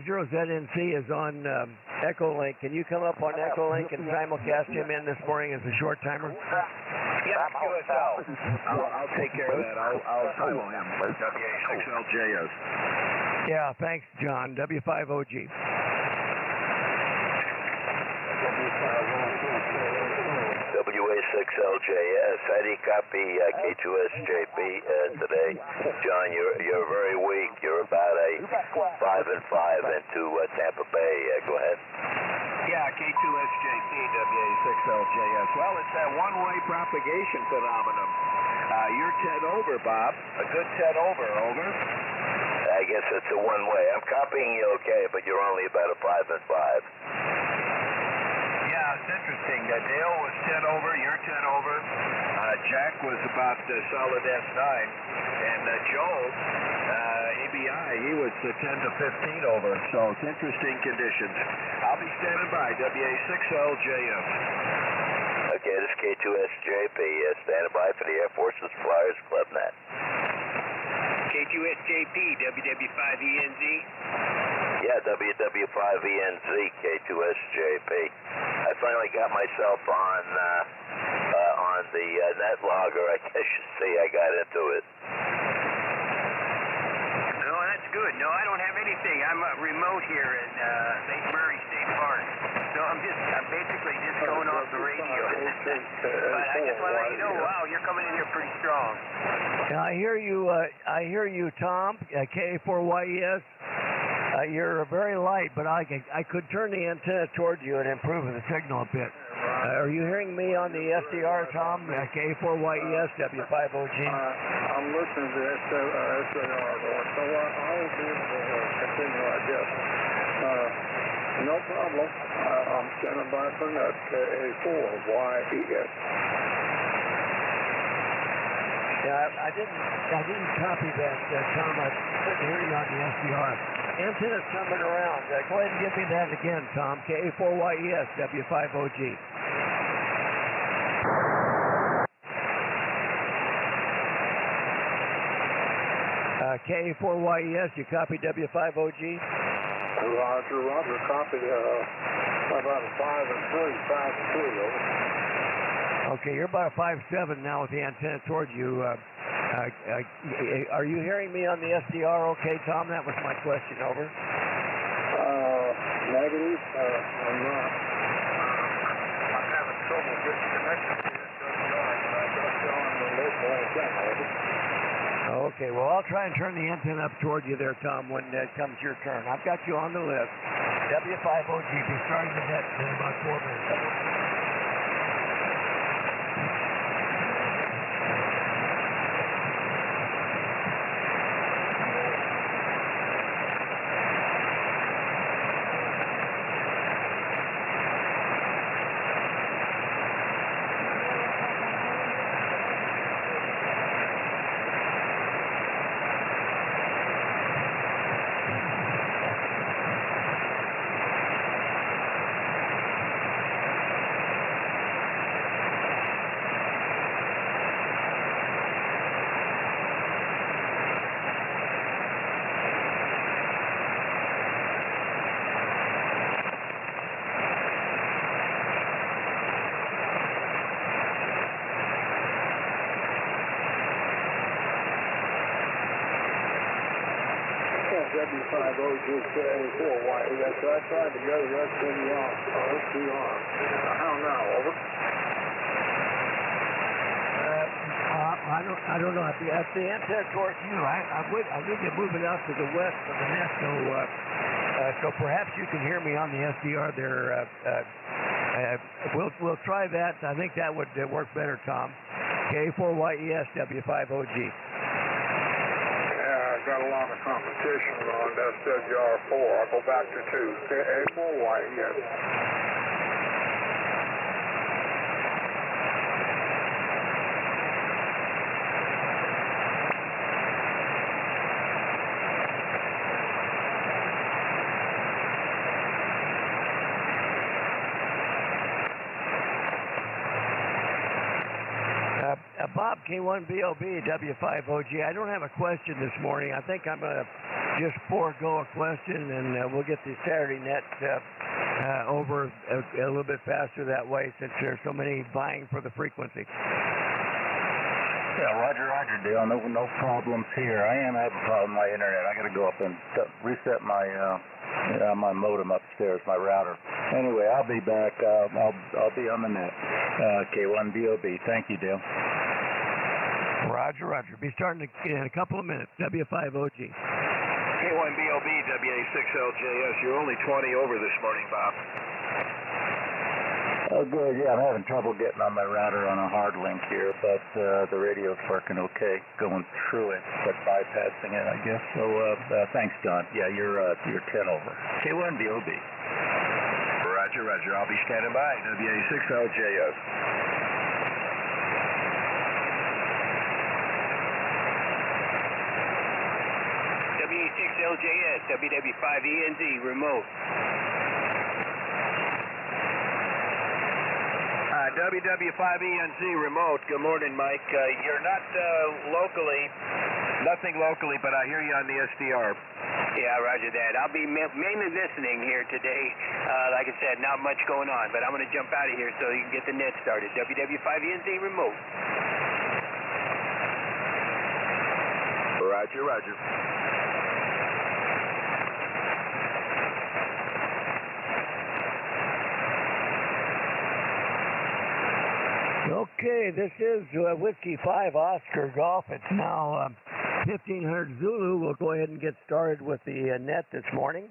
50ZNC is on Echolink. Can you come up on Echolink and simulcast him in this morning as a short timer? Yep, QSL. I'll take care of that. I'll silo him. WA6LJS. Yeah, thanks, John. W5OG. WA6LJS. How do you copy K2SJP today? John, you're very weak. You're about a 5 and 5 into Tampa Bay. Go ahead. Yeah, K2SJP, WA6LJS. Well, it's that one-way propagation phenomenon. You're 10 over, Bob. A good 10 over. Over. I guess it's a one-way. I'm copying you okay, but you're only about a 5 and 5. Yeah, it's interesting. Dale was 10 over, you're 10 over. Jack was about solid S9. And Joe, ABI, he was 10 to 15 over. So it's interesting conditions. I'll be standing by, WA6LJF. Okay, this is K2SJP, standing by for the Air Force's Flyers Club Net. K2SJP, WW5ENZ. Yeah, WW5ENZ, K2SJP. I finally got myself on the net logger. I guess you see I got into it. No, that's good. No, I don't have anything. I'm remote here in Lake Murray State Park. So I'm basically just going off the radio. But I just want to let you know, wow, you're coming in here pretty strong. Yeah, I hear you, Tom, K4YES. You're very light, but I could turn the antenna towards you and improve the signal a bit. Are you hearing me on the SDR, Tom? K4YES, W5OG? I'm listening to SDR going, so I will be able to continue, I guess. No problem. I'm standing by for net K4YES. Yeah, I didn't copy that, Tom. I couldn't hear you on the SDR. Antenna's coming around. Go ahead and give me that again, Tom. K4YES, W5OG. K4YES, you copy W5OG? Roger, copy about a 5 and 3, over. Okay, you're about a 5.7 now with the antenna towards you. Are you hearing me on the SDR okay, Tom? That was my question, over. Negative, I'm not. I'm having trouble getting connected to it, but I got you on the local antenna, over. Okay, well, I'll try and turn the antenna up toward you there, Tom, when it comes your turn. I've got you on the list. W5OG, be starting the net in about 4 minutes. W5OGK4YES. I tried to go to SDR. How now, over? I don't know. If the antenna towards you, I need to move it out to the west of the net, so perhaps you can hear me on the SDR there. We'll try that. I think that would work better, Tom. K4YES, W5OG. I've got a lot of competition on SWR4. I'll go back to 2. K4YES. Bob, K1BOB, W5OG. I don't have a question this morning. I think I'm going to just forego a question, and we'll get the Saturday net over a little bit faster that way, since there's so many vying for the frequency. Yeah, Roger, Dale. No problems here. I am having a problem with my internet. I got to go up and reset my modem upstairs, my router. Anyway, I'll be back. I'll be on the net. K1BOB. Thank you, Dale. Roger. Be starting in a couple of minutes. W5OG. K1BOB, WA6LJS. You're only 20 over this morning, Bob. Oh, good. Yeah, I'm having trouble getting on my router on a hard link here, but the radio's working okay, going through it, but bypassing it, I guess. So thanks, Don. Yeah, you're 10 over. K1BOB. Roger. I'll be standing by. WA6LJS. WA6LJS, WW5ENZ, remote. WW5ENZ remote. Good morning, Mike. You're not nothing locally, but I hear you on the SDR. Yeah, roger that. I'll be mainly listening here today. Like I said, not much going on, but I'm going to jump out of here so you can get the net started. WW5ENZ remote. Roger. Okay, this is Whiskey 5 Oscar Golf. It's now 1500 Zulu. We'll go ahead and get started with the net this morning.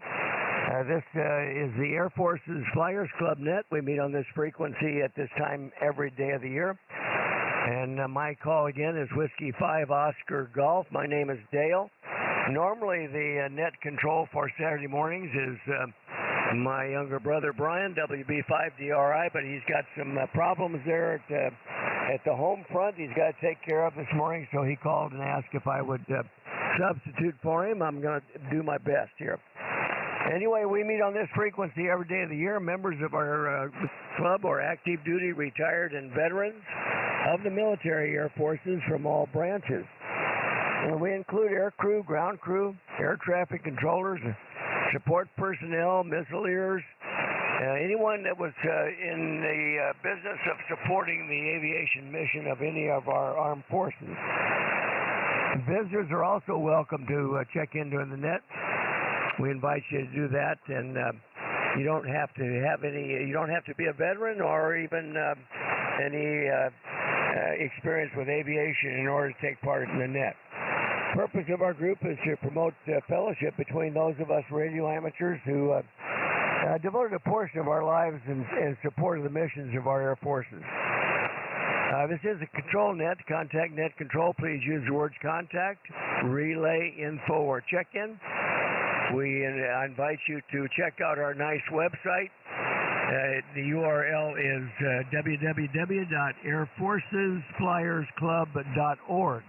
This is the Air Force's Flyers Club net. We meet on this frequency at this time every day of the year. And my call again is Whiskey 5 Oscar Golf. My name is Dale. Normally the net control for Saturday mornings is my younger brother Brian, WB5DRI, but he's got some problems there at the home front he's got to take care of this morning, so he called and asked if I would substitute for him. I'm going to do my best here. Anyway, we meet on this frequency every day of the year. Members of our club are active duty, retired, and veterans of the military air forces from all branches. We include air crew, ground crew, air traffic controllers, support personnel, missileers, anyone that was in the business of supporting the aviation mission of any of our armed forces. Visitors are also welcome to check in during the net. We invite you to do that, and you don't have to be a veteran or even any experience with aviation in order to take part in the net. The purpose of our group is to promote fellowship between those of us radio amateurs who devoted a portion of our lives in support of the missions of our air forces. This is a control net. Contact net control. Please use the words contact, relay, info, or check-in. We invite you to check out our nice website. The URL is www.airforcesflyersclub.org.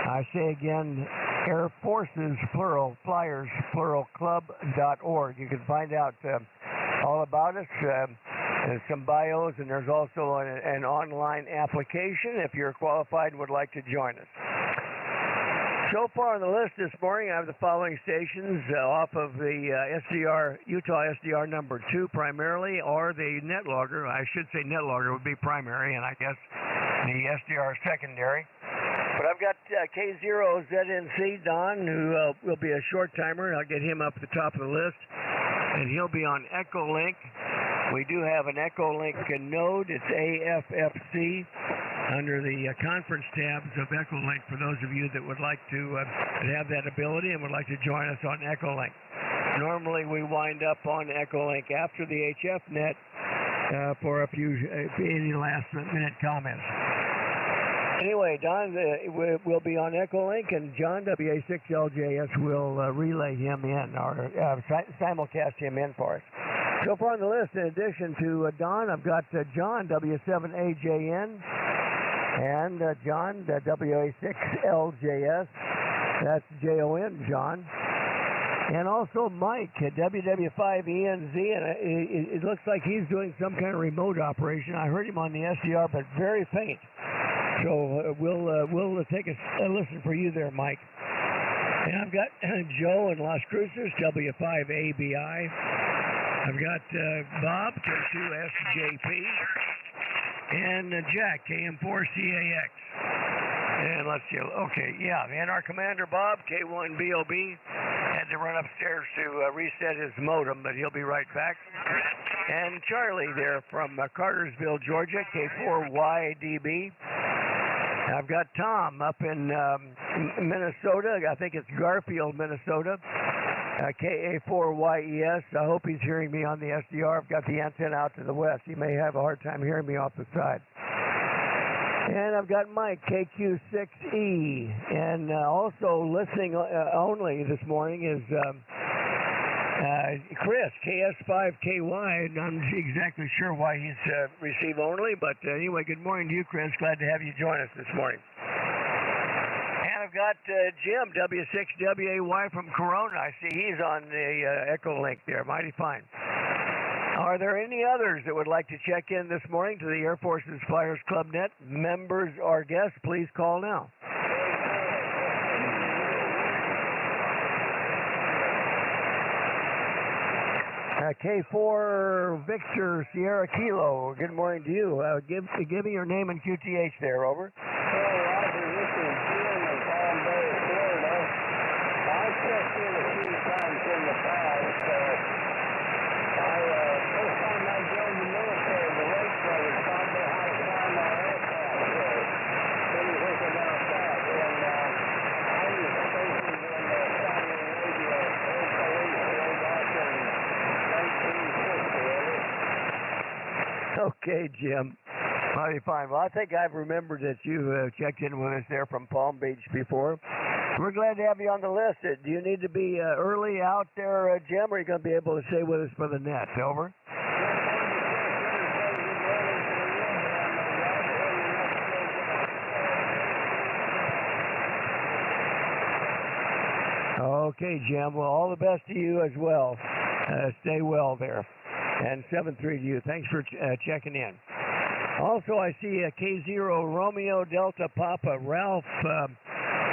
I say again, Air Forces, plural, Flyers, plural, club.org. You can find out all about us, some bios, and there's also an online application if you're qualified and would like to join us. So far on the list this morning, I have the following stations off of the SDR, Utah SDR number 2 primarily, or the net logger. I should say net logger would be primary, and I guess the SDR secondary. But I've got K0ZNC, Don, who will be a short timer. I'll get him up at the top of the list, and he'll be on Echolink. We do have an Echolink node. It's AFFC under the conference tabs of Echolink for those of you that would like to have that ability and would like to join us on Echolink. Normally we wind up on Echolink after the HF net for any last minute comments. Anyway, Don will be on Echolink, and John, WA6LJS, will relay him in, or simulcast him in for us. So far on the list, in addition to Don, I've got John, W7AJN, and John, WA6LJS. That's JON, John. And also Mike, WW5ENZ, and it looks like he's doing some kind of remote operation. I heard him on the SDR, but very faint. So we'll take a listen for you there, Mike. And I've got Joe in Las Cruces, W5ABI. I've got Bob, K2SJP. And Jack, KM4CAX. And let's see. Okay, yeah. And our commander, Bob, K1BOB, had to run upstairs to reset his modem, but he'll be right back. And Charlie there from Cartersville, Georgia, K4YDB. I've got Tom up in Minnesota. I think it's Garfield, Minnesota. KA4YES. I hope he's hearing me on the SDR. I've got the antenna out to the west. He may have a hard time hearing me off the side. And I've got Mike, KQ6E. And also listening only this morning is Chris, KS5KY. I'm not exactly sure why he's receive only, but anyway, good morning to you, Chris. Glad to have you join us this morning. And I've got Jim, W6WAY from Corona. I see he's on the Echo Link there. Mighty fine. Are there any others that would like to check in this morning to the Air Force's Flyers Club Net? Members or guests, please call now. K4 Victor Sierra Kilo. Good morning to you. Give me your name and QTH there, over. Roger, this is Jim in Palm Bay, Florida. I checked in a few times in the past. First time I joined the military, the Wright brothers taught me how to fly my aircraft. What do you think about that? And I was stationed in Saudi Arabia, Air Police, way back in 1960. Okay, Jim. Mighty fine. Well, I think I've remembered that you checked in with us there from Palm Beach before. We're glad to have you on the list. Do you need to be early out there, Jim, or are you going to be able to stay with us for the net? Over. Okay, Jim. Well, all the best to you as well. Stay well there. And 7-3 to you. Thanks for checking in. Also, I see K0 Romeo Delta Papa Ralph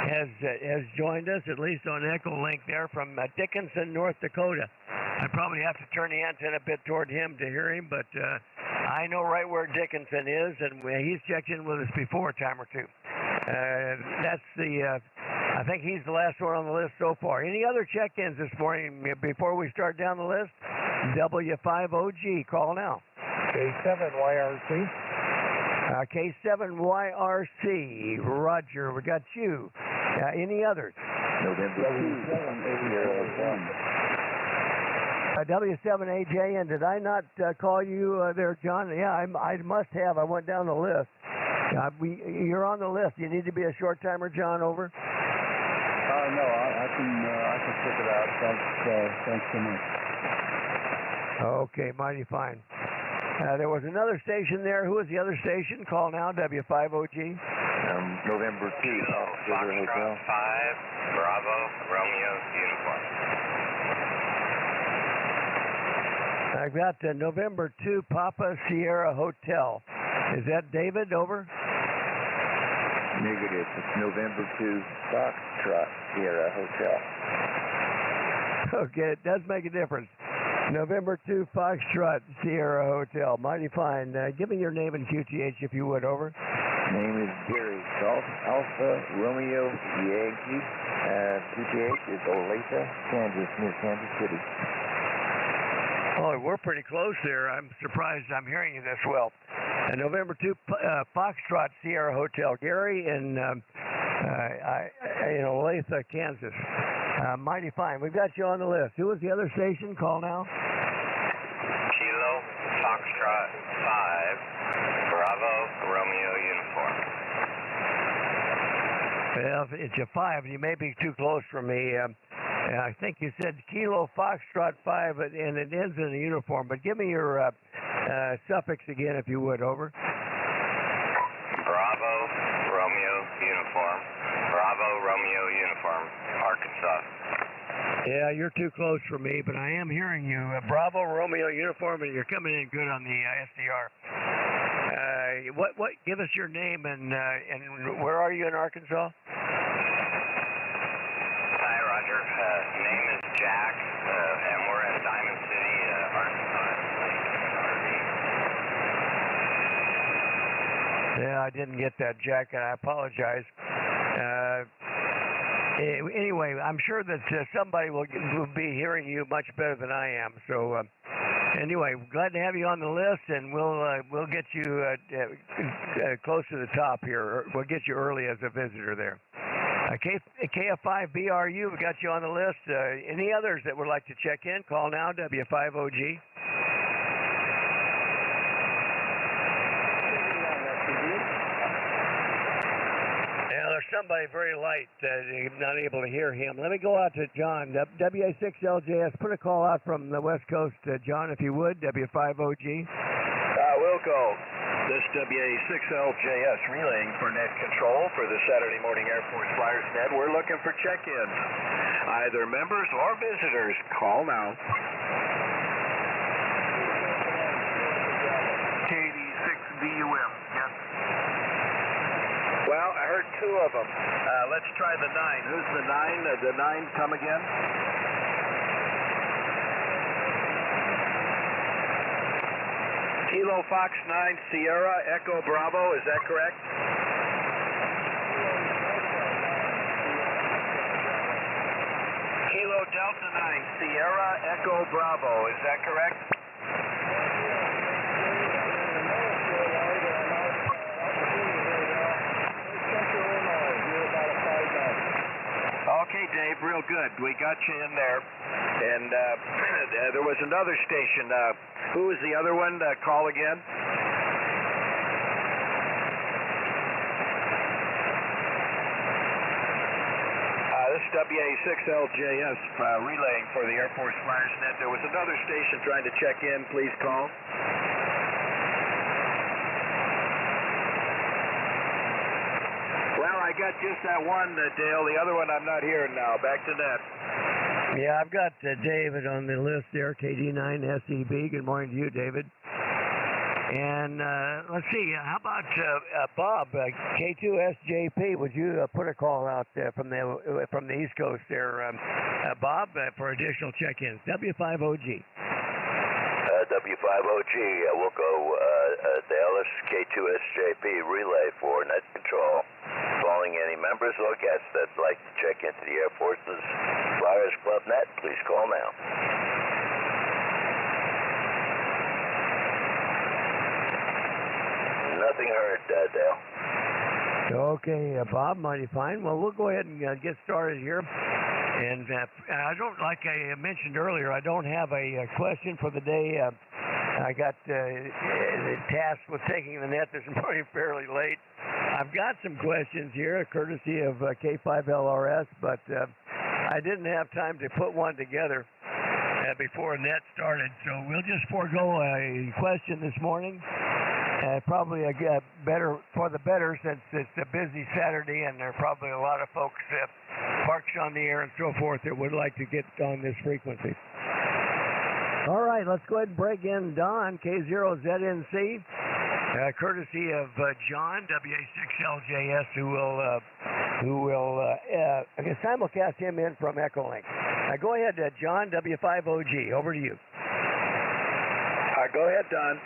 has joined us, at least on Echo Link there from Dickinson, North Dakota. I probably have to turn the antenna a bit toward him to hear him, but I know right where Dickinson is, and he's checked in with us before a time or two. That's the, I think he's the last one on the list so far. Any other check-ins this morning before we start down the list? W5OG, call now. K7YRC. K7YRC, Roger, we got you. Any others? November 2. W7AJ, and did I not call you there, John? Yeah, I must have. I went down the list. You're on the list. You need to be a short timer, John, over? No, I can check it out. Thanks so much. Okay, mighty fine. There was another station there. Who was the other station? Call now, W5OG. November 2. Foxtrot 5, Bravo, Romeo, Uniform. I've got November 2, Papa Sierra Hotel. Is that David, over? Negative. It's November 2, Foxtrot Sierra Hotel. Okay, it does make a difference. November 2, Foxtrot Sierra Hotel. Mighty fine. Give me your name and QTH if you would, over. Name is Gary. Golf Alpha Romeo Yankee. QTH is Olathe, Kansas, near Kansas City. Oh, we're pretty close there. I'm surprised I'm hearing you this well. November 2, Foxtrot Sierra Hotel. Gary in Olathe, Kansas. Mighty fine. We've got you on the list. Who was the other station? Call now. Kilo, Foxtrot 5, Bravo, Romeo, Uniform. Well, it's a 5. You may be too close for me. I think you said Kilo Foxtrot 5, and it ends in a uniform. But give me your suffix again, if you would, over. Bravo, Romeo, Uniform. Bravo, Romeo, Uniform, Arkansas. Yeah, you're too close for me, but I am hearing you. Bravo, Romeo, Uniform, and you're coming in good on the SDR. What? Give us your name and where are you in Arkansas? Yeah, I didn't get that, Jack, and I apologize. Anyway, I'm sure that somebody will be hearing you much better than I am. So, anyway, glad to have you on the list, and we'll get you close to the top here. We'll get you early as a visitor there. KF5BRU, we got you on the list. Any others that would like to check in? Call now, W5OG. There's somebody very light not able to hear him. Let me go out to John, WA6LJS. Put a call out from the West Coast, John, if you would, W5OG. Wilco, this WA6LJS relaying for net control for the Saturday morning Air Force Flyers Net. We're looking for check-ins, either members or visitors. Call now. KD6VUM, yes. Well, I heard two of them. Let's try the 9. Who's the 9? The 9, come again? Kilo Fox 9 Sierra Echo Bravo, is that correct? Kilo Delta 9 Sierra Echo Bravo, is that correct? Okay, Dave, real good. We got you in there. And there was another station. Who was the other one? Call again. This is WA6LJS relaying for the Air Force Flyers Net. There was another station trying to check in. Please call. Well, I got just that one, Dale. The other one I'm not hearing now. Back to net. Yeah, I've got David on the list there, KD9SEB. Good morning to you, David. And let's see, how about Bob, K2SJP? Would you put a call out from the East Coast there, Bob, for additional check-ins? W5OG. W5OG, we'll go Dallas K2SJP relay for net control. Calling any members or guests that'd like to check into the Air Force's Flyers Club net, please call now. Nothing heard, Dale. Okay, Bob, mighty fine. Well, we'll go ahead and get started here. And I don't, like I mentioned earlier, I don't have a question for the day. I got tasked with taking the net this morning fairly late. I've got some questions here, courtesy of K5LRS, but I didn't have time to put one together before net started. So we'll just forego a question this morning. Probably better for the better, since it's a busy Saturday and there are probably a lot of folks parked on the air and so forth that would like to get on this frequency. All right, let's go ahead and break in Don, K0ZNC, courtesy of John, WA6LJS, who will simulcast him in from Echolink. Go ahead, John, W5OG. Over to you. Go ahead, Don.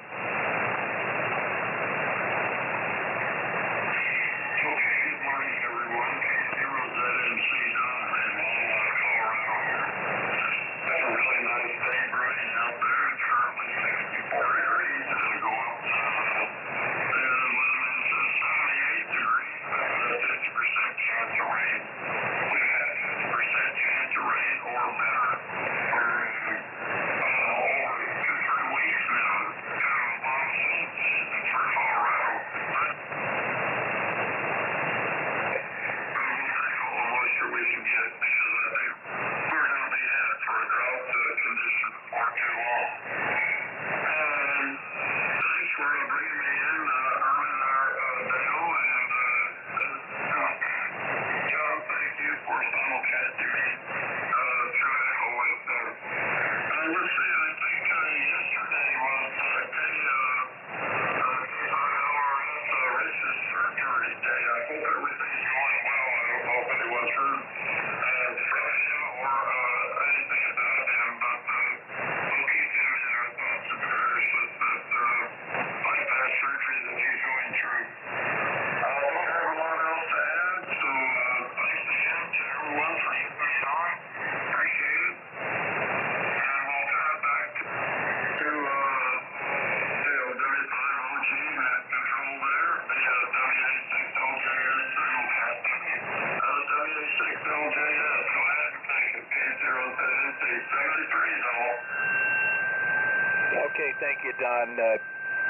Okay, thank you, Don.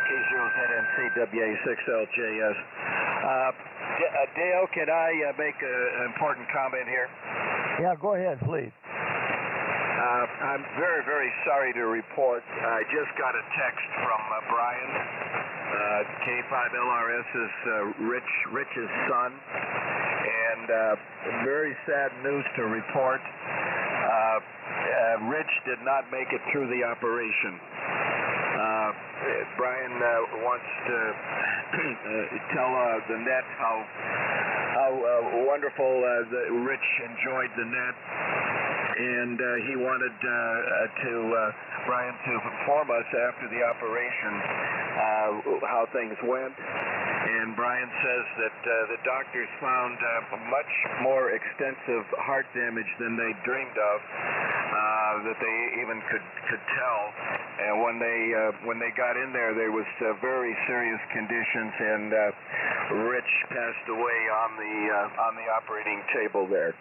K0ZNC WA6LJS. Dale, can I make an important comment here? Yeah, go ahead, please. I'm very, very sorry to report. I just got a text from Brian, K5LRS's Rich's son, and very sad news to report. Rich did not make it through the operation. Brian wants to tell the net how wonderful Rich enjoyed the net, and he wanted Brian to inform us after the operation how things went. And Brian says that the doctors found much more extensive heart damage than they dreamed of, that they even could tell. And when they got in there was very serious conditions, and Rich passed away on the operating table there.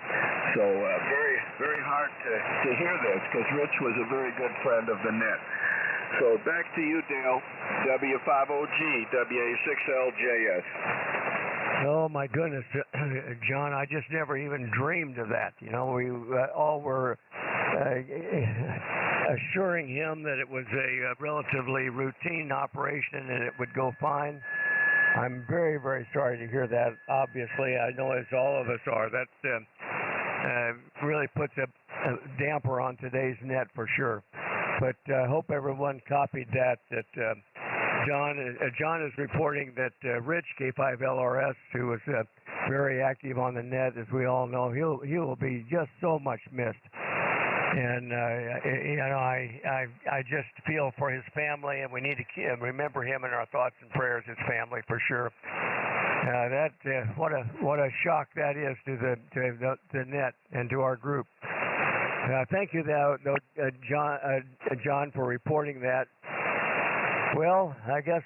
So very, very hard to hear this, because Rich was a very good friend of the net. So back to you, Dale. W5OG, WA6LJS. Oh, my goodness, John, I just never even dreamed of that. You know, we all were assuring him that it was a relatively routine operation and it would go fine. I'm very, very sorry to hear that. Obviously, I know as all of us are. That really puts a damper on today's net for sure. But I hope everyone copied that John is reporting that Rich, K5LRS, who was very active on the net, as we all know, he will be just so much missed. And you know, I just feel for his family, and we need to remember him in our thoughts and prayers, his family for sure. What a shock that is to the net and to our group. Thank you, John, for reporting that. Well, I guess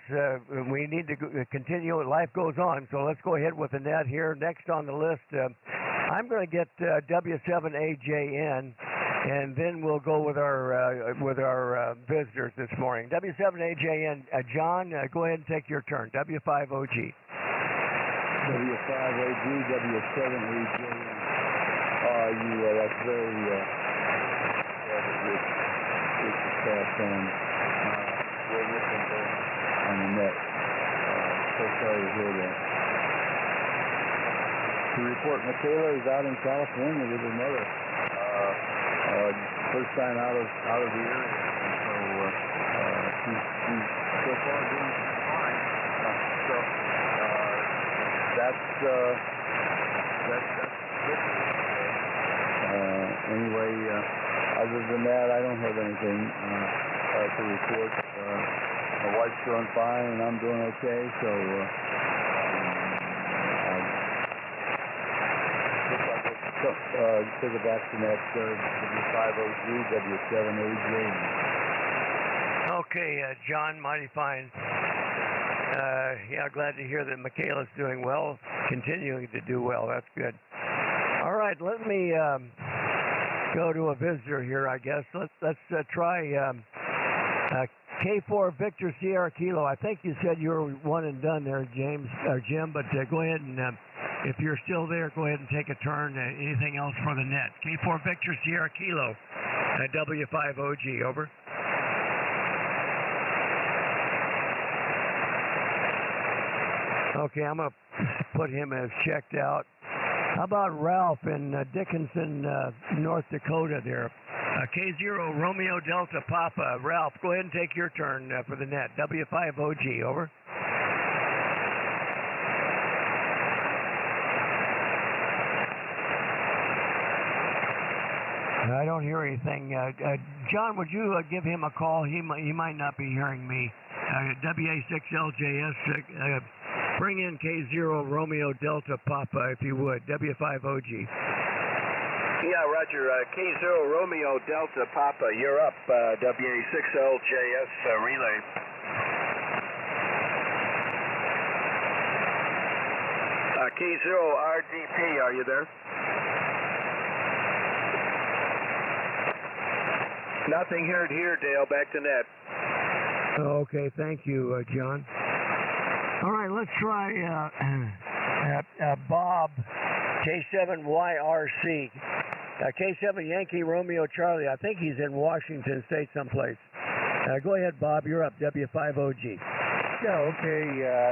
we need to continue. Life goes on, so let's go ahead with the net here. Next on the list, I'm going to get W7AJN, and then we'll go with our visitors this morning. W7AJN, John, go ahead and take your turn. W5OG. W5OG, W7AJN. That's very good to pass on. We're looking on the net. So sorry to hear that. To report, Michaela is out in California with her mother. First time out of the area, and so she's so far doing fine. That's good. Anyway, other than that, I don't have anything to report. My wife's doing fine, and I'm doing okay, so take it back to that W5OG, W7AJ. Okay, John, mighty fine. Yeah, glad to hear that Michaela's doing well, continuing to do well. That's good. All right, let me go to a visitor here, I guess. Let's try K4 Victor Sierra Kilo. I think you said you were one and done there, Jim, but go ahead and if you're still there, go ahead and take a turn. Anything else for the net? K4 Victor Sierra Kilo, W5OG, over. Okay, I'm going to put him as checked out. How about Ralph in Dickinson, North Dakota there? K0 Romeo Delta Papa. Ralph, go ahead and take your turn for the net. W5OG, over. I don't hear anything. John, would you give him a call? He might not be hearing me. WA6LJS, bring in K0 Romeo Delta Papa, if you would. W5OG. Yeah, Roger. K0 Romeo Delta Papa, you're up. WA6LJS relay. K0 RDP, are you there? Nothing heard here, Dale. Back to net. Okay, thank you, John. All right, let's try Bob, K7YRC. K7 Yankee Romeo Charlie. I think he's in Washington State someplace. Go ahead, Bob. You're up, W5OG. Yeah, okay.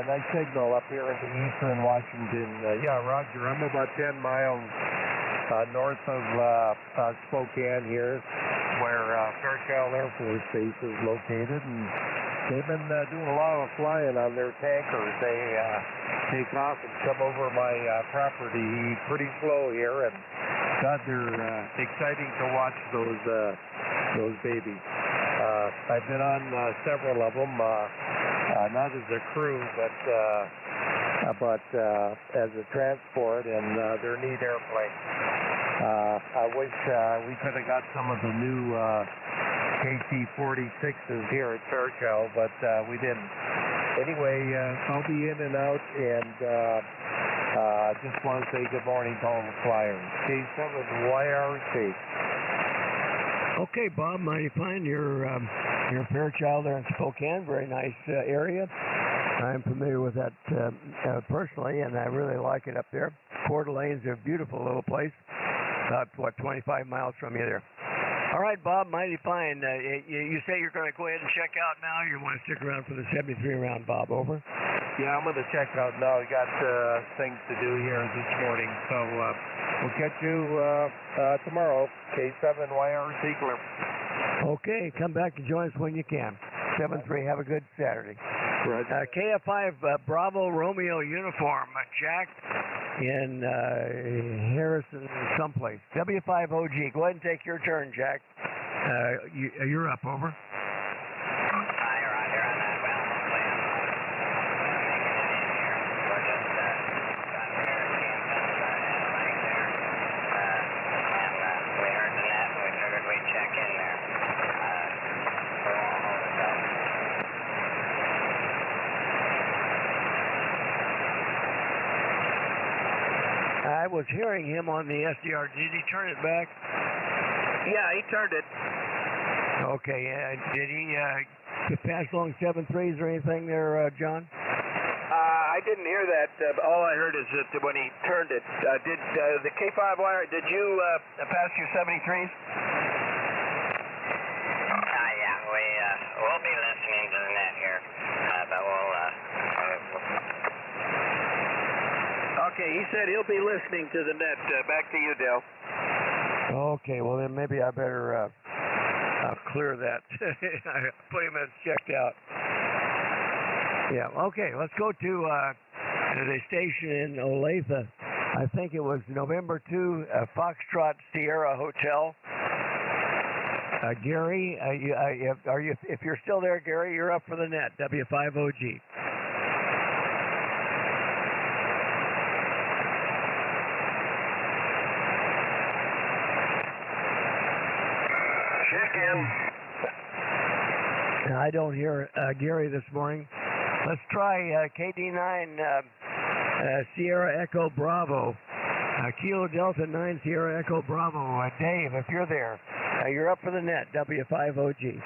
Nice signal up here in the eastern Washington. Yeah, Roger. I'm about 10 miles north of Spokane here, where Fairchild Air Force Base is located, and they've been doing a lot of flying on their tankers. They take off and come over my property pretty slow here, and God, they're exciting to watch those babies. I've been on several of them, not as a crew, but as a transport, and they're neat airplanes. I wish we could have got some of the new KC-46s here at Fairchild, but we didn't. Anyway, I'll be in and out, and just want to say good morning to all the flyers. K7YRC. Okay, Bob, mighty fine. You're Fairchild there in Spokane. Very nice area. I'm familiar with that personally, and I really like it up there. Coeur d'Alene's a beautiful little place. About, 25 miles from you there. All right, Bob, mighty fine. You say you're going to go ahead and check out now? You want to stick around for the 73 round, Bob? Over. Yeah, I'm going to check out now. We got things to do here this morning, so we'll catch you tomorrow. K7YRC clear. Okay, come back and join us when you can. 7-3. Have a good Saturday. Right. KF5 Bravo Romeo uniform, Jack in Harrison someplace. W5OG. Go ahead and take your turn, Jack. You're up. Over. I was hearing him on the SDR. Did he turn it back? Yeah, he turned it. Okay. Did he pass along 7.3s or anything there, John? I didn't hear that. All I heard is that when he turned it, did the K5YR, did you pass your 73s? Yeah, we'll be listening to the net here, but we'll Okay, he said he'll be listening to the net. Back to you, Dale. Okay, well then maybe I better clear that. Put him as checked out. Yeah, okay, let's go to the station in Olathe. I think it was November 2, Foxtrot Sierra Hotel. Gary, if you're still there, Gary, you're up for the net, W5OG. Check in. I don't hear Gary this morning. Let's try KD9 Sierra Echo Bravo. Kilo Delta 9 Sierra Echo Bravo. Dave, if you're there, you're up for the net, W5OG.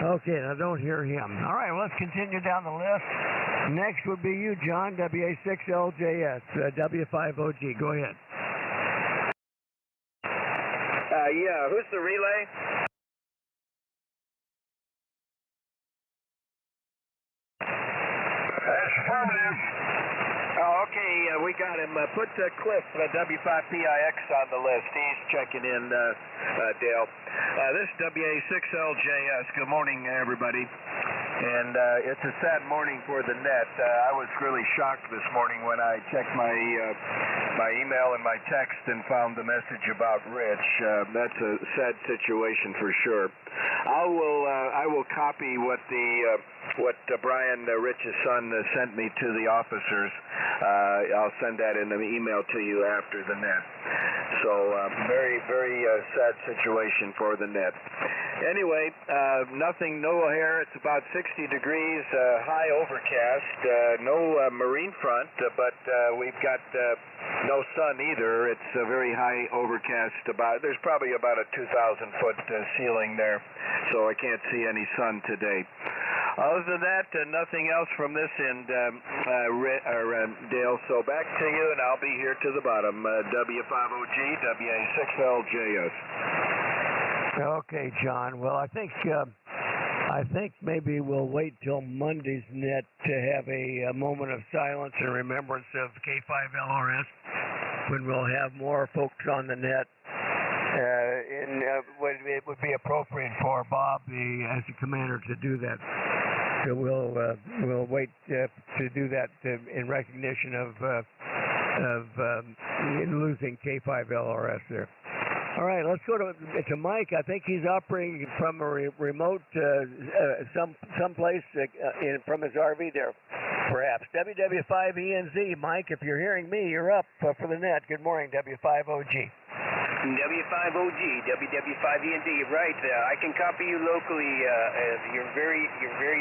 Okay, I don't hear him. All right, well, let's continue down the list. Next would be you, John, WA6LJS, W5OG. Go ahead. Yeah, who's the relay? That's affirmative. Oh, okay, we got him. Put Cliff, W5PIX on the list. He's checking in, Dale. This is WA6LJS. Good morning, everybody. And it's a sad morning for the net. I was really shocked this morning when I checked my email and my text and found the message about Rich. That's a sad situation for sure. I will copy what Brian, Rich's son, sent me to the officers. I'll send that in an email to you after the net. So very, very sad situation for the net. Anyway, nothing, no hair. It's about 60 degrees, high overcast, no marine front, but we've got no sun either. It's a very high overcast. There's probably about a 2,000-foot ceiling there, so I can't see any sun today. Other than that, nothing else from this end, Dale. So back to you, and I'll be here to the bottom. W5OG, WA6LJS. Okay, John. Well, I think maybe we'll wait till Monday's net to have a moment of silence and remembrance of K5LRS when we'll have more folks on the net. It would be appropriate for Bob, as the commander, to do that. So we'll wait to do that in recognition of losing K5LRS there. All right, let's go to Mike. I think he's operating from a remote someplace from his RV there, perhaps. WW5ENZ, Mike, if you're hearing me, you're up for the net. Good morning, W5OG. W5OG, WW5ENZ, right. I can copy you locally. You're very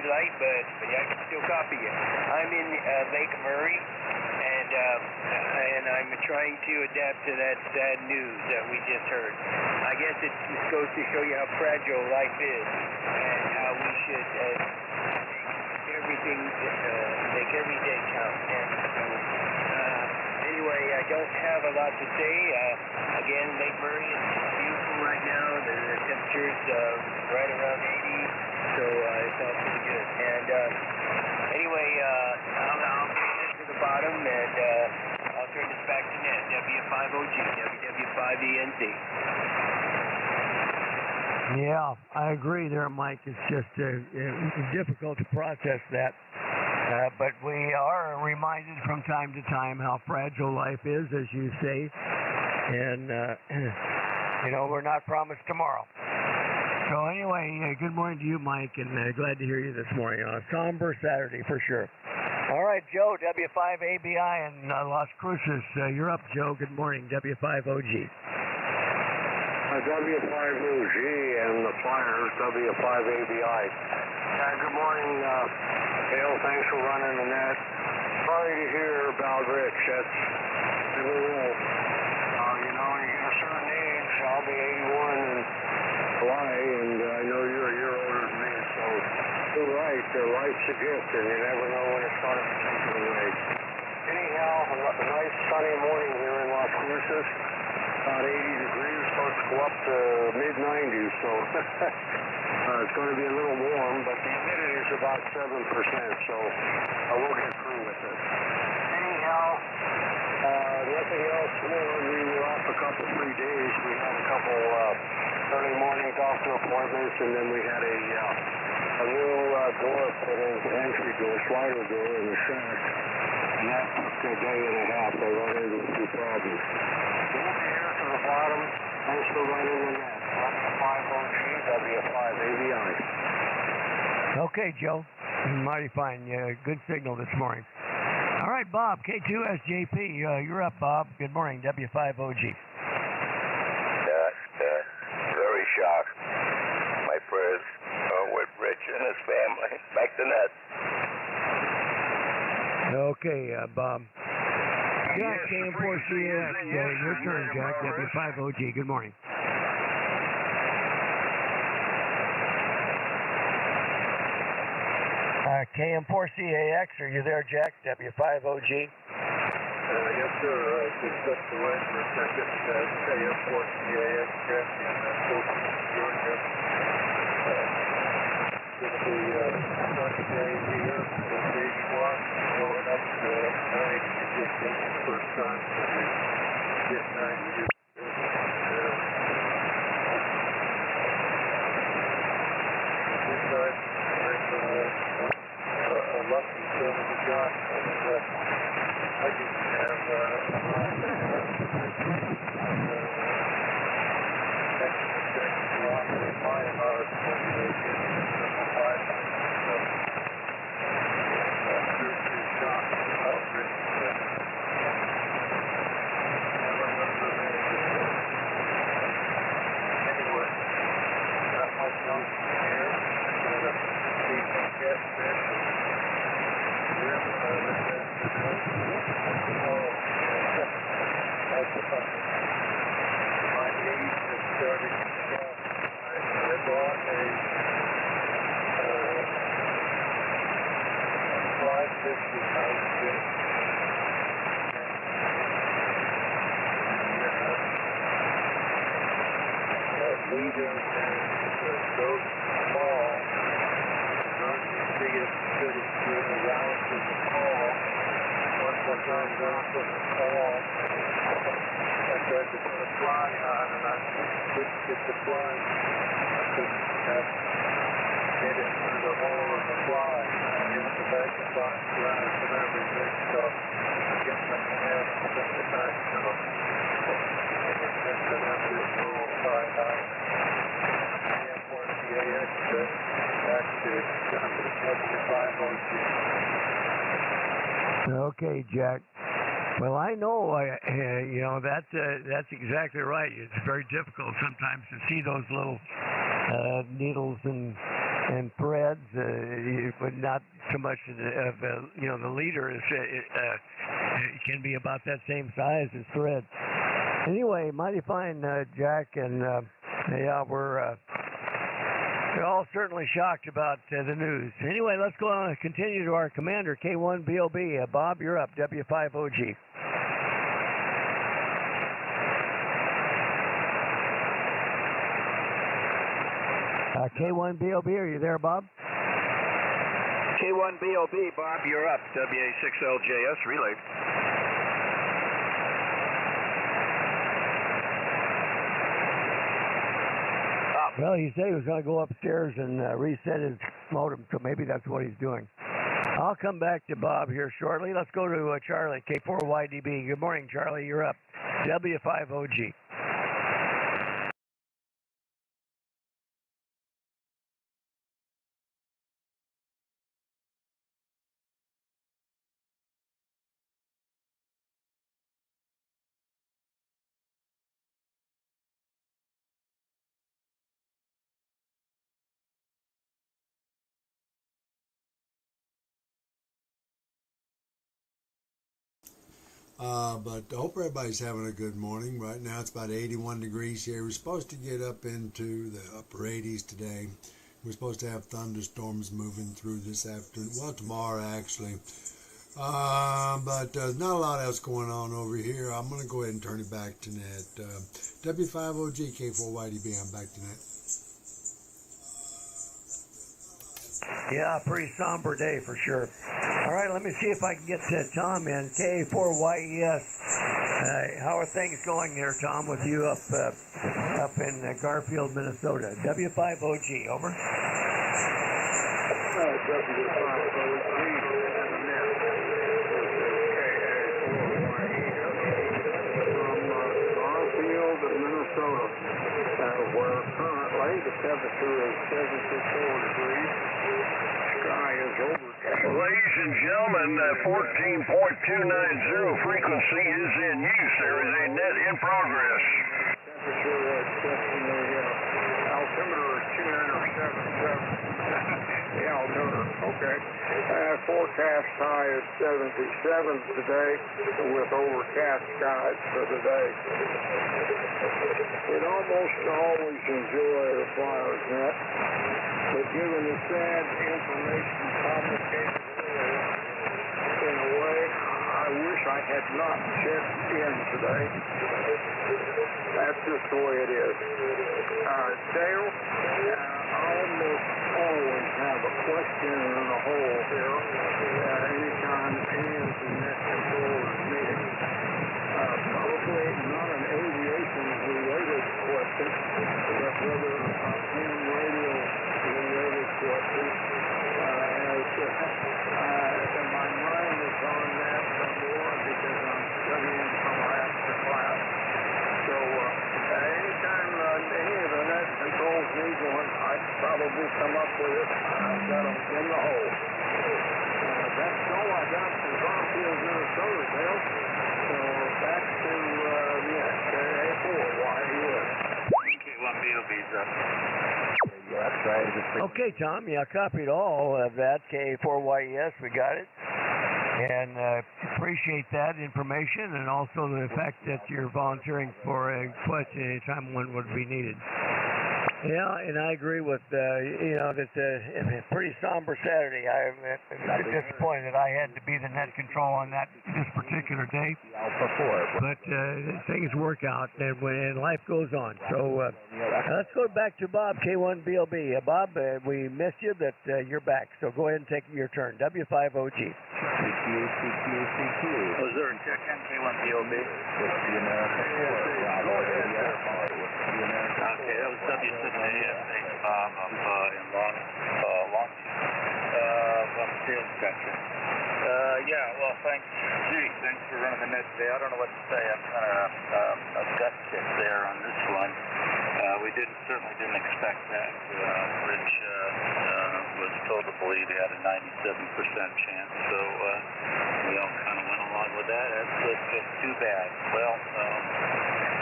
light, but I can still copy you. I'm in Lake Murray, and I'm trying to adapt to that sad news that we just heard. I guess it goes to show you how fragile life is and how we should make every day count. And so, anyway, I don't have a lot to say. Again, Lake Murray is beautiful right now. The temperature's right around 80, so it's all pretty good. And anyway, I'll bring this to the bottom, and I'll turn this back to Ned. W5OG, WW5ENZ. Yeah, I agree there, Mike. It's just difficult to process that. But we are reminded from time to time how fragile life is, as you say. And, we're not promised tomorrow. So anyway, good morning to you, Mike, and glad to hear you this morning on a somber Saturday for sure. All right, Joe, W5ABI in Las Cruces. You're up, Joe. Good morning, W5OG. W5OG and the Flyers, W5ABI. Good morning, Dale. Thanks for running the net. Sorry to hear about Rich. That's the rule. You get a certain age. I'll be 81 in July, and I know you're a year older than me, so you're right. Life's a gift, and you never know when it's going to be taken away. Anyhow, a nice sunny morning here in Las Cruces. About 80 degrees, supposed to go up to mid-90s, so it's going to be a little warm, but the humidity is about 7%, so we'll get through with it. Anyhow, nothing else more. We were off a couple 3 days. We had a couple early morning doctor appointments, and then we had a little door put in, entry door, slider door in the shack, and that took a day and a half. I run into a few problems. The bottom, thanks for running the net. W5OG, W5ABI. Okay, Joe. Mighty fine. Good signal this morning. All right, Bob, K2SJP. You're up, Bob. Good morning, W5OG. Very shocked. My prayers are with Rich and his family. Back to net. Okay, Bob. Jack, KM4CX, your turn, Jack, W5OG. Good morning. KM4CAX, are you there, Jack? W5OG. Yes, sir. Just step to the right for a second. KM4CAX, Jack, and Georgia. With the front day here, the stage block, going up to 90 distance the first time. Get 90 distance. This time, a lucky silver shot, and I didn't have They bought a Flight 50 type jet. That leader is so small, not the biggest city around to the fall. Once I got down to the fall, I tried to put a fly on and I couldn't get the fly. I couldn't get it through the hole of the fly. I get the magnifying glass and everything, so I get my hand and put it back to them. Okay, Jack. Well, I know, you know, that's exactly right. It's very difficult sometimes to see those little needles and threads, but not so much of, you know, the leader is it can be about that same size as thread. Anyway, mighty fine, Jack, and yeah, we're all certainly shocked about the news. Anyway, let's go on and continue to our commander, K1BOB. Bob, you're up, W5OG. K1BOB, are you there, Bob? K1BOB, Bob, you're up. WA6LJS relay. Well, he said he was going to go upstairs and reset his modem, so maybe that's what he's doing. I'll come back to Bob here shortly. Let's go to Charlie, K4YDB. Good morning, Charlie. You're up. W5OG. But I hope everybody's having a good morning. Right now it's about 81 degrees here. We're supposed to get up into the upper 80s today. We're supposed to have thunderstorms moving through this afternoon. Well, tomorrow actually. But not a lot else going on over here. I'm going to go ahead and turn it back to Ned. W5OG K4YDB, I'm back to Ned. Yeah, pretty somber day for sure. All right, let me see if I can get to Tom in K4YES. How are things going there, Tom, with you up in Garfield, Minnesota? W5OG, over. Garfield, Minnesota, where currently the temperature is 74 degrees. Sky is overcast. Ladies and gentlemen, 14.290 frequency is in use. There is a net in progress. Temperature is in the altimeter is 277. The altimeter, okay. Forecast high is 77 today with overcast skies for the day. We'd almost always enjoy the Flyers Net, but given the sad information complicated in a way, I wish I had not checked in today. That's just the way it is. Dale, I almost always have a question in a hole here anytime any of the net controllers meeting. Probably not an aviation-related question, but rather a ham radio-related question. My mind is on that some more because I'm studying for my extra class. So anytime any of the net controls need one, I'd probably come up with it. I've got them in the hole. That's all I got from Garfield, Minnesota, Dale. So back to A4, YES. K1BOB's up. Yeah, that's right. Okay, Tom. Yeah, I copied all of that. K4YES, we got it. And appreciate that information and also the fact that you're volunteering for a question anytime one would be needed. Yeah, and I agree with, it's a pretty somber Saturday. I'm disappointed that I had to be the net control on this particular day. But things work out, and life goes on. So let's go back to Bob, K1BLB. Bob, we missed you, but you're back. So go ahead and take your turn. W5OG. CQ. Was there a check-in, K1BLB? What's the America 4? Bravo, Okay, that was W6AS8 Bob up in Long on the sales section. Well, thanks for running the net today. I don't know what to say. I'm kind of a gut kick there on this one. We certainly didn't expect that. Rich was told to believe he had a 97% chance, so we all kind of went along with that. That's just too bad. Well,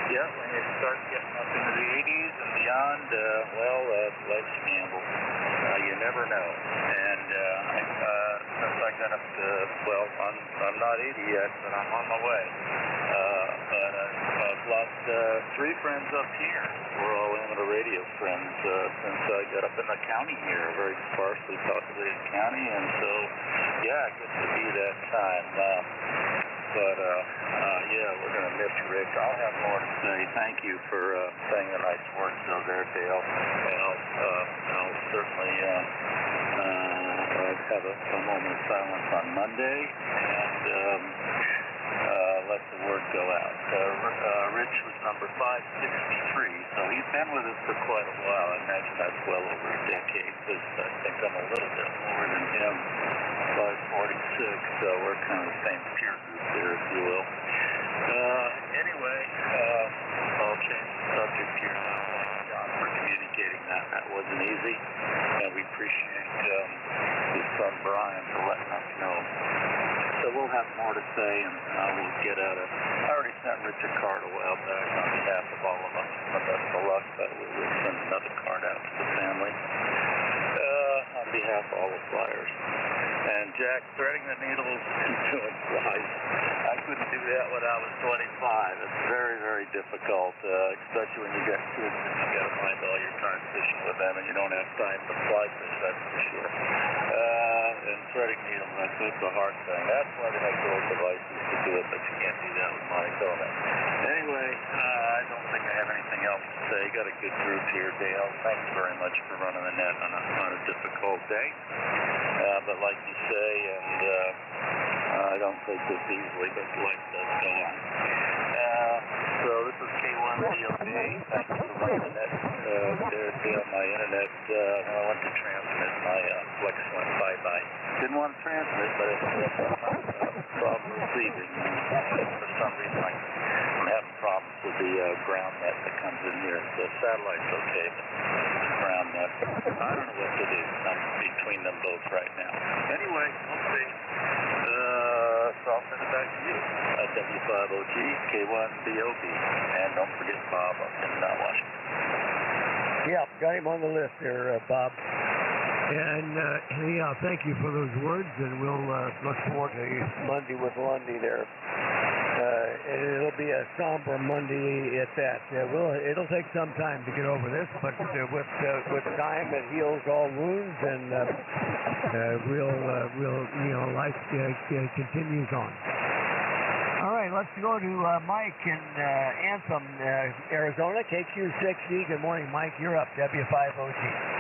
when you start getting up into the 80s and beyond, life's a gamble. You never know. And since I got up to, I'm not 80 yet, but I'm on my way. But I've lost 3 friends up here. We're all amateur radio friends since I got up in the county here, a very sparsely populated county, and so, it gets to be that time. We're going to miss Rick. I'll have more to say. Thank you for saying the nice words though there, Dale. And I'll certainly have a moment of silence on Monday and let the word go out. Rich was number 563, so he's been with us for quite a while. I imagine that's well over a decade, because I think I'm a little bit more than him, 546, so we're kind of the same peer group there, if you will. I'll change the subject here now. Thanks, John, for communicating that. That wasn't easy, and we appreciate his son Brian for letting us know. So we'll have more to say, and we'll get at it. I already sent Rich a card a while back on behalf of all of us. But best of luck. We'll send another card out to the family on behalf of all the flyers. And Jack, threading the needles and doing flies. I couldn't do that when I was 25. It's very, very difficult, especially when you get kids and you got to find all your time fishing with them, and you don't have time to fly fish, that's for sure. And threading needles, that's a hard thing. That's why they make little devices to do it, but you can't do that with monofilament. Anyway, I don't think I have anything else to say. Got a good group here, Dale. Thanks very much for running the net on a difficult day. But like you say, and I don't take this easily, but life does go on. So this is K1BLB. Thanks for running the net. There on my internet. When I went to transmit, my Flex went bye-bye. Didn't want to transmit, but it had problem receiving. For some reason, I'm having problems with the ground net that comes in here. The satellite's okay, but the ground net, I don't know what to do. I'm between them both right now. Anyway, we'll see. So I'll send it back to you. W5OG, K1BOB. And don't forget Bob up in Washington. Yeah, got him on the list there, Bob. And, thank you for those words, and we'll look forward to Monday with Lundy there. It'll be a somber Monday at that. It'll take some time to get over this, but with time it heals all wounds, and life continues on. All right, let's go to Mike in Anthem, Arizona, KQ6D. Good morning, Mike. You're up, W5OG.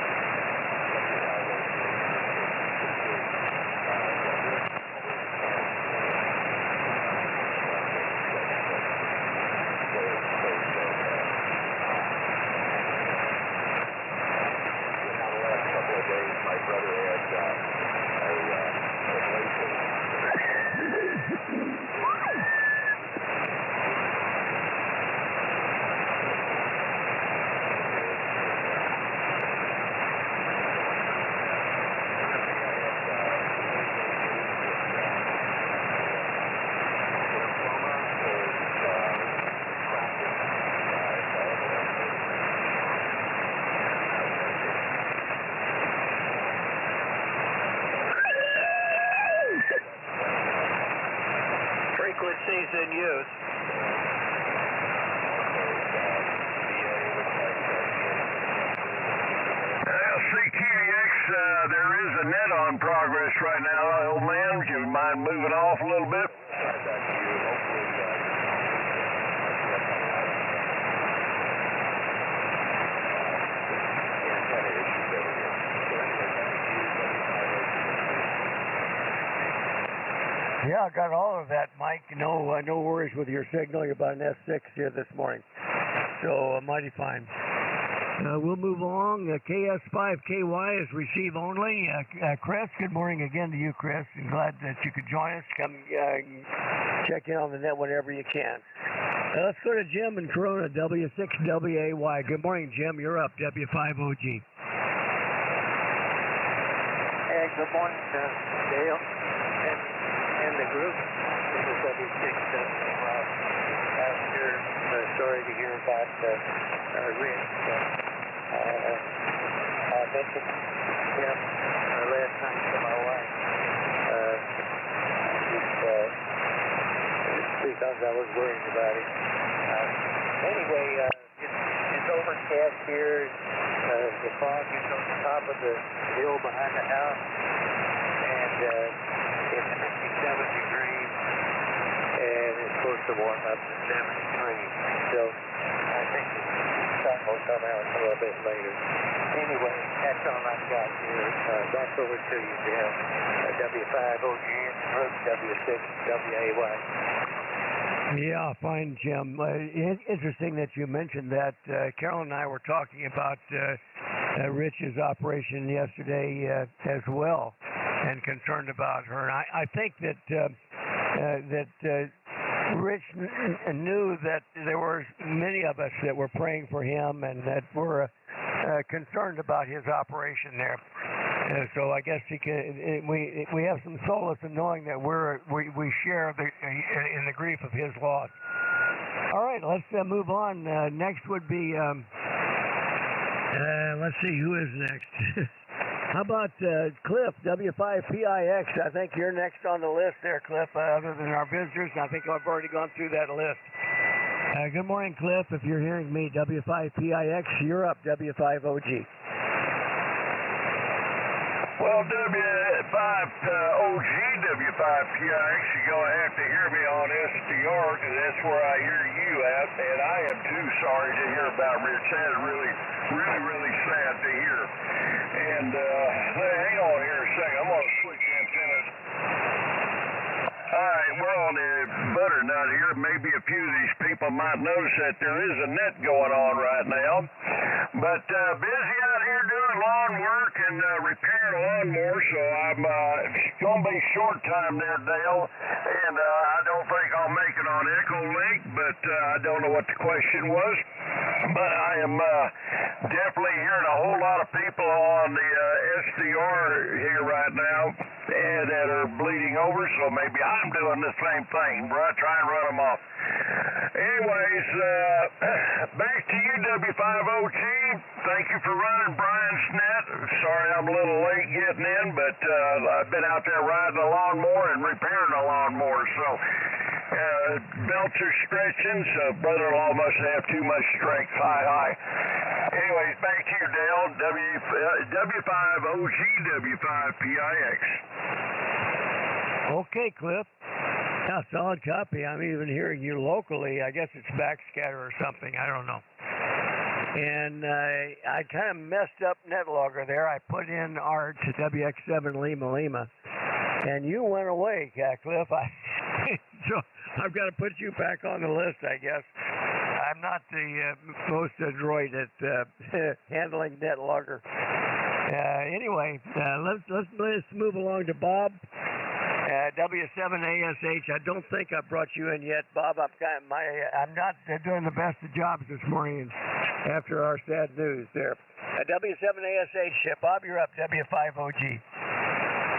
is in use. CQX, there is a net on progress right now, old man. Would you mind moving off a little bit? Yeah, I got all of that, Mike. No worries with your signal. You're about an S6 here this morning, so mighty fine. We'll move along. KS5KY is receive only. Chris, good morning again to you, Chris. I'm glad that you could join us. Come check in on the net whenever you can. Let's go to Jim in Corona, W6WAY. Good morning, Jim. You're up, W5OG. Hey, good morning, Dale and the group. This is W6WAY. Sorry to hear about Rich. I mentioned him last night to my wife. Because I was worried about him. Anyway, it's overcast here. The fog is on the top of the hill behind the house. And it's 57 degrees. And it's supposed to warm up to 73. So I think the sun will come out a little bit later. Anyway, that's all I've got here. Back over to you, Dale. W5OG and Group W6WAY. Yeah, fine, Jim. Interesting that you mentioned that. Carolyn and I were talking about Rich's operation yesterday as well, and concerned about her. And I think that Rich knew that there were many of us that were praying for him and that were concerned about his operation there. So I guess we have some solace in knowing that we share in the grief of his loss. All right, let's move on. Next would be let's see who is next. How about Cliff, W5PIX? I think you're next on the list there, Cliff, other than our visitors. I think I've already gone through that list. Good morning, Cliff. If you're hearing me, W5PIX, you're up, W5OG. Well, W5OG, W5PIX, you're going to have to hear me on SDR because that's where I hear you at, and I am too sorry to hear about Rich. That is really, really, really sad to hear. And hang on here a second. I'm going to switch antennas. All right, we're on the butternut here. Maybe a few of these people might notice that there is a net going on right now. But busy out here doing lawn work and repairing a lawnmower, so I'm it's going to be short time there, Dale. And I don't think I'll make it on Echolink, but I don't know what the question was. But I am definitely hearing a whole lot of people on the SDR here right now that are bleeding over, so maybe I'm doing the same thing, bro. Try and run them off. Anyways, back to you, W5OG. Thank you for running Brian's net. Sorry I'm a little late getting in, but I've been out there riding a lawnmower and repairing a lawnmower, so belts are stretching, so brother-in-law must have too much strength. Hi. Anyways, back to you, Dale. W5OG, W5PIX. Okay, Cliff. Yeah, solid copy. I'm even hearing you locally. I guess it's backscatter or something. I don't know. And I kind of messed up NetLogger there. I put in R to WX7 Lima, and you went away, Cliff. So I've got to put you back on the list, I guess. I'm not the most adroit at handling NetLogger. Anyway, let's move along to Bob. W7ASH. I don't think I brought you in yet, Bob. I'm not doing the best of jobs this morning after our sad news there. W7ASH. Bob, you're up. W5OG.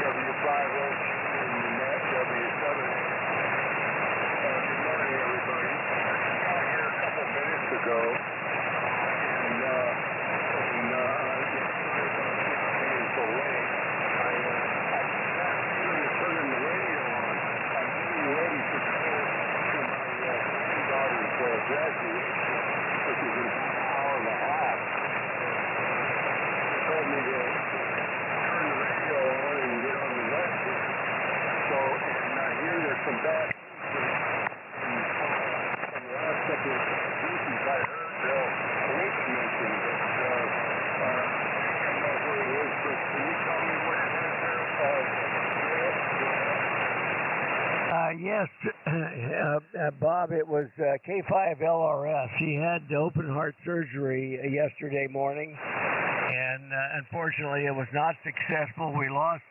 W5OG. W7. Good morning, everybody. I got here a couple minutes ago, and so late. I forgot to turn the radio on. I'm getting ready to Yes, Bob, it was K5LRS. He had open heart surgery yesterday morning, and unfortunately it was not successful. We lost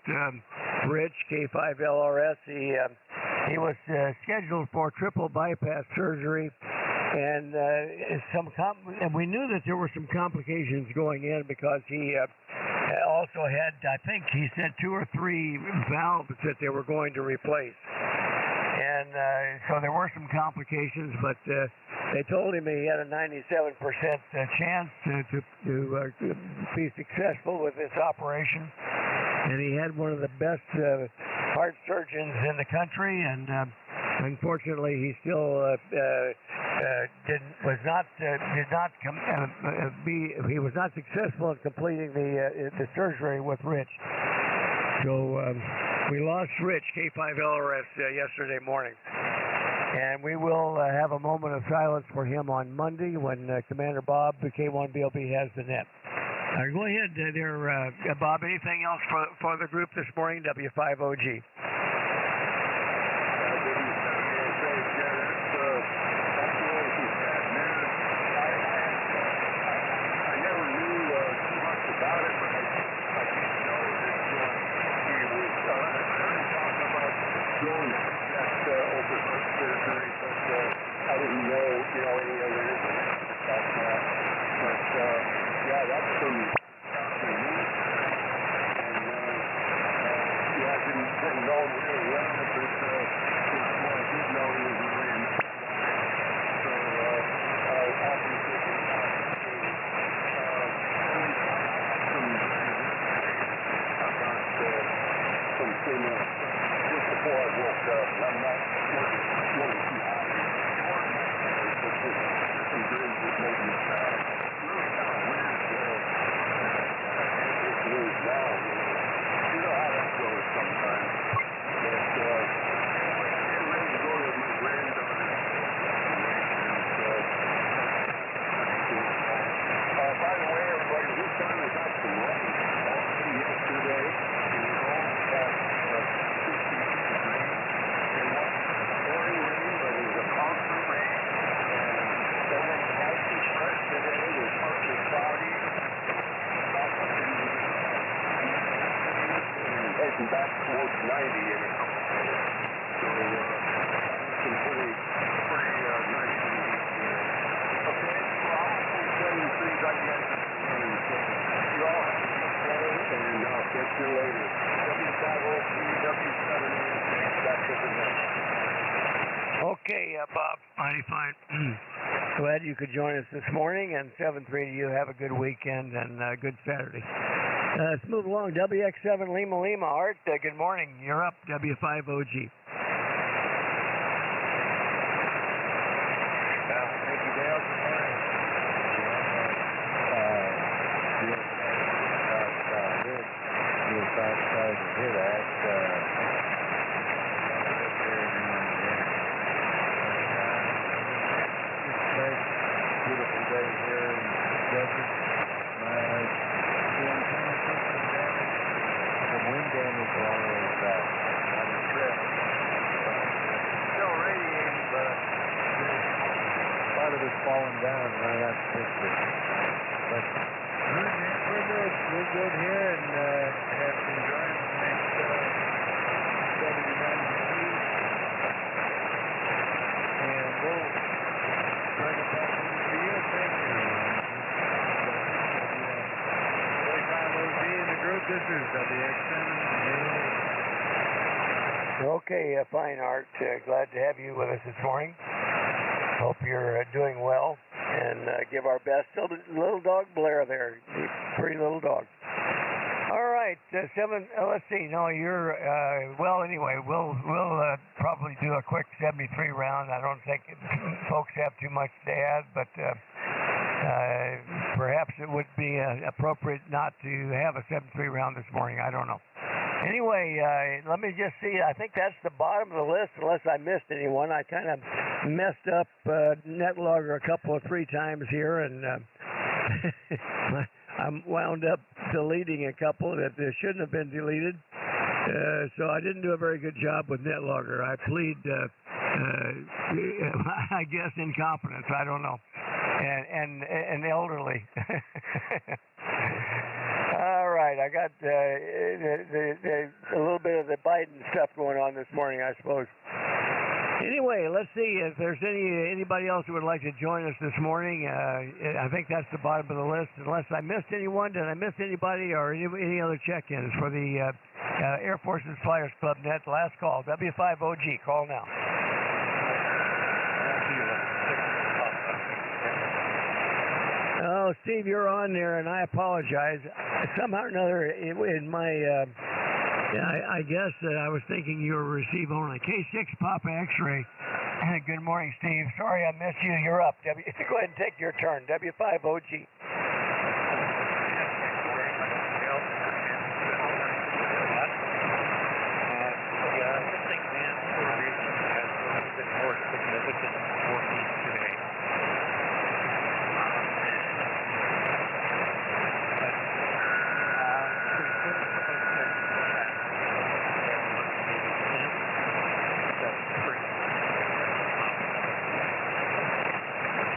Rich, K5LRS. He was scheduled for triple bypass surgery, and and we knew that there were some complications going in because he also had, I think he said 2 or 3 valves that they were going to replace. And so there were some complications, but they told him he had a 97% chance to be successful with this operation. And he had one of the best heart surgeons in the country, and unfortunately he still he was not successful in completing the surgery with Rich. So we lost Rich, K5LRS, yesterday morning. And we will have a moment of silence for him on Monday when Commander Bob, K1BLB, has the net. Go ahead there, Bob. Anything else for the group this morning, W5OG? I didn't know, any other information about that. But, yeah, that's some news. And, I didn't know really well, but, I did know he was really in that. So, I was happy to get some just before I woke up. I'm not really too high. Some dreams that made me really kind of weird. It's really down. You know how that goes sometimes. But getting ready to go to my granddaughter's by the way, everybody, we finally got some rain yesterday. And it was all past 60 degrees. It wasn't pouring rain, but it was a constant rain. Today was partly cloudy, heading back towards 90 in a couple of days. So, some pretty nice news there. Okay, so I'll tell you things I get this morning. So, you all have a good day, and I'll catch you later. W5OG, W7A, back to the next. Okay, Bob, mighty fine. Glad you could join us this morning, and 7-3 to you. Have a good weekend and good Saturday. Let's move along. WX7 Lima Lima. Art, good morning. You're up, W5OG. Thank you, Dale. Good morning. You were sorry to hear that. Beautiful day here in the desert. Some wind damage along the way back on the trip. Still radiating, but part of it's falling down right out the picture. But we're good here and have enjoying the next 79 degrees. And we'll bring it back to you. Thank you. W5OG in the group. This is WX7. Okay, fine, Art. Glad to have you with us this morning. Hope you're doing well, and give our best to little dog Blair there. Pretty little dog. All right, 7. Let's see. No, you're well. Anyway, we'll probably do a quick 73 round. I don't think folks have too much to add, but perhaps it would be appropriate not to have a 73 round this morning. I don't know. Anyway, let me just see. I think that's the bottom of the list, unless I missed anyone. I kind of messed up NetLogger a couple or 3 times here, and I'm wound up deleting a couple that shouldn't have been deleted. So I didn't do a very good job with NetLogger. I plead, I guess, incompetence. I don't know, and elderly. All right, I got a little bit of the Biden stuff going on this morning, I suppose. Anyway, let's see if there's anybody else who would like to join us this morning. I think that's the bottom of the list. Unless I missed anyone, did I miss anybody or any other check-ins for the Air Force's Flyers Club Net? Last call, W5OG. Call now. Oh, Steve, you're on there, and I apologize. Somehow or another, in my... I guess that I was thinking you were receive only. K6 Papa X-ray. Good morning, Steve. Sorry I missed you. You're up. Go ahead and take your turn. W5OG.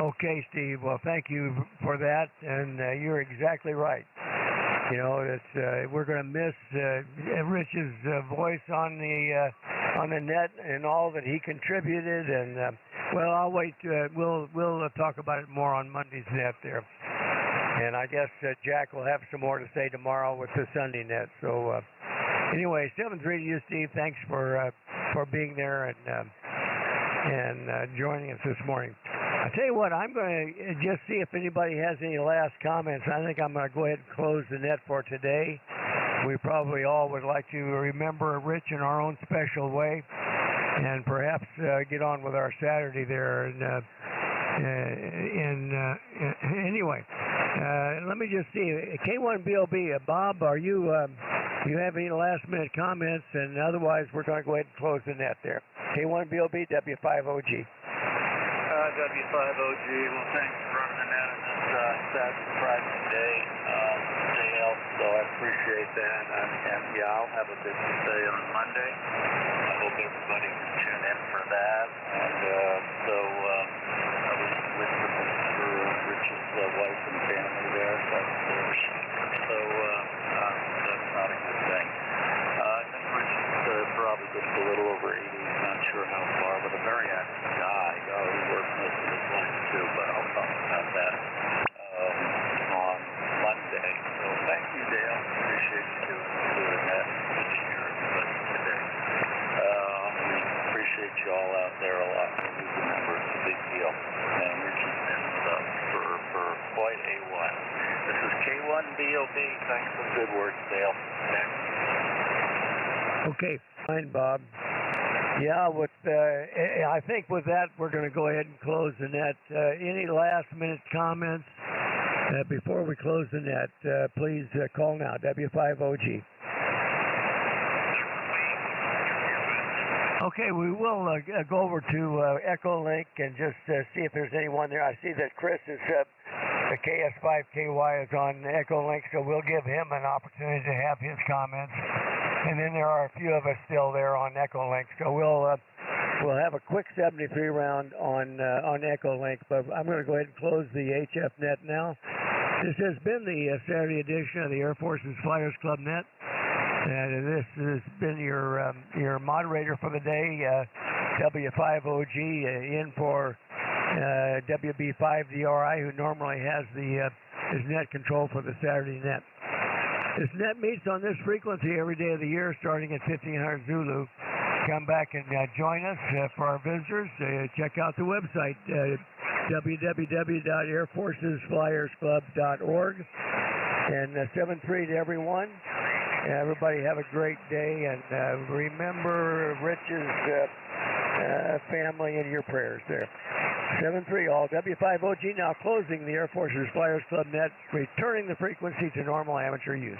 Okay, Steve. Well, thank you for that, and you're exactly right. You know, we're going to miss Rich's voice on the net and all that he contributed. And well, I'll wait. We'll talk about it more on Monday's net there. And I guess Jack will have some more to say tomorrow with the Sunday net. So anyway, 7-3 to you, Steve. Thanks for being there and joining us this morning. I tell you what, I'm going to just see if anybody has any last comments. I think I'm going to go ahead and close the net for today. We probably all would like to remember Rich in our own special way, and perhaps get on with our Saturday there. Anyway, let me just see. K1BOB, Bob, are you? Do you have any last-minute comments? And otherwise, we're going to go ahead and close the net there. K1BOB, W5OG. W5OG, well, thanks for running the net on this sad, surprising day, Dale, so I appreciate that, and yeah, I'll have a bit to say on Monday. I hope everybody can tune in for that, and so I was with Rich's wife and family there, so that's not a good thing. I think Rich is probably just a little over 80, not sure how far, but a very active guy. He worked most of his life too, but I'll talk about that on Monday. So thank you, Dale. Appreciate you doing that this year and today. We appreciate you all out there a lot. Please remember, it's a big deal. And Rich has been with us for quite a while. This is K1BOB. Thanks for the good words, Dale. Thanks. Okay, fine, Bob. Yeah, I think with that, we're going to go ahead and close the net. Any last-minute comments before we close the net? Please call now, W5OG. Okay, we will go over to Echolink and just see if there's anyone there. I see that Chris is the KS5KY is on Echolink, so we'll give him an opportunity to have his comments. And then there are a few of us still there on Echolink, so we'll have a quick 73 round on Echolink. But I'm going to go ahead and close the HF net now. This has been the Saturday edition of the Air Force's Flyers Club Net, and this has been your moderator for the day, W5OG, in for WB5DRI, who normally has his net control for the Saturday net. This net meets on this frequency every day of the year, starting at 1500 Zulu. Come back and join us for our visitors. Check out the website, www.airforcesflyersclub.org. And 7-3 to everyone. Everybody have a great day, and remember Rich's family in your prayers there. 7-3 all. W5OG now closing the Air Force's Flyers Club net, returning the frequency to normal amateur use.